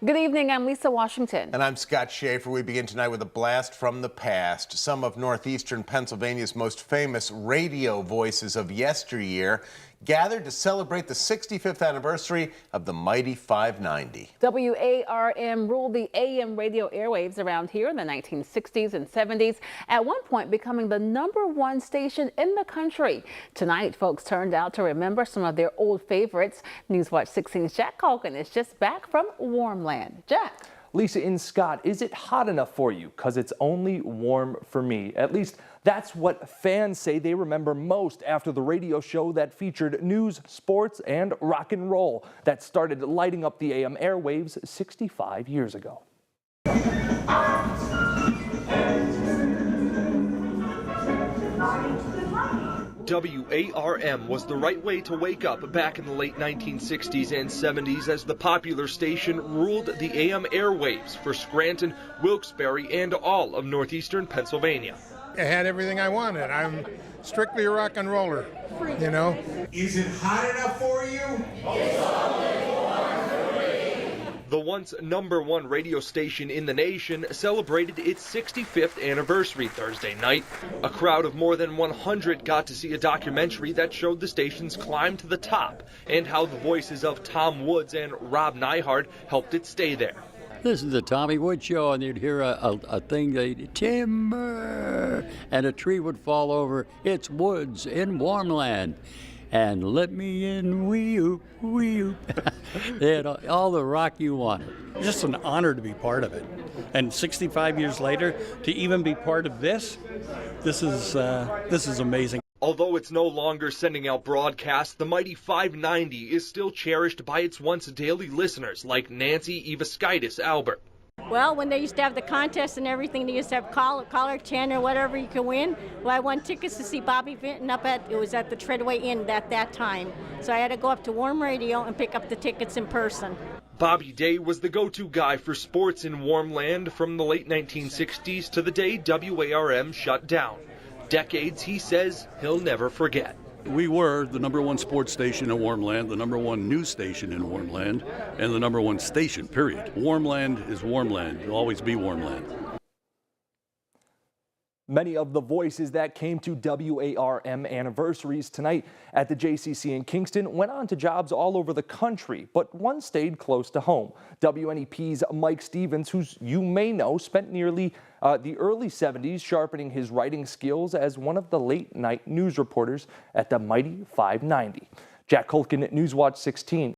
Good evening, I'm Lisa Washington. And I'm Scott Schaefer. We begin tonight with a blast from the past. Some of northeastern Pennsylvania's most famous radio voices of yesteryear gathered to celebrate the 65th anniversary of the mighty 590. WARM ruled the AM radio airwaves around here in the 1960s and 70s, at one point becoming the #1 station in the country. Tonight, folks turned out to remember some of their old favorites. Newswatch 16's Jack Culkin is just back from Warmland. Jack. Lisa in Scott, is it hot enough for you? Because it's only warm for me. At least that's what fans say they remember most after the radio show that featured news, sports, and rock and roll that started lighting up the AM airwaves 65 years ago. WARM was the right way to wake up back in the late 1960s and 70s as the popular station ruled the AM airwaves for Scranton, Wilkes-Barre, and all of northeastern Pennsylvania. I had everything I wanted. I'm strictly a rock and roller, you know. Is it hot enough for you? The once #1 radio station in the nation celebrated its 65th anniversary Thursday night. A crowd of more than 100 got to see a documentary that showed the station's climb to the top and how the voices of Tom Woods and Rob Neihardt helped it stay there. This is the Tommy Wood Show, and you'd hear a thing, they'd timber, and a tree would fall over. It's Woods in Warmland. And let me in, wee-oop, wee-oop. They had all the rock you wanted. Just an honor to be part of it. And 65 years later, to even be part of this is amazing. Although it's no longer sending out broadcasts, the mighty 590 is still cherished by its once daily listeners like Nancy Evaskitis Albert. Well, when they used to have the contest and everything, they used to have caller 10 or whatever you can win. Well, I won tickets to see Bobby Vinton it was at the Treadway Inn at that time. So I had to go up to Warm Radio and pick up the tickets in person. Bobby Day was the go-to guy for sports in Warmland from the late 1960s to the day WARM shut down. Decades, he says, he'll never forget. We were the #1 sports station in Warmland, the #1 news station in Warmland, and the #1 station, period. Warmland is Warmland. It'll always be Warmland. Many of the voices that came to WARM anniversaries tonight at the JCC in Kingston went on to jobs all over the country, but one stayed close to home. WNEP's Mike Stevens, who you may know, spent nearly the early 70s sharpening his writing skills as one of the late-night news reporters at the mighty 590. Jack Culkin, Newswatch 16.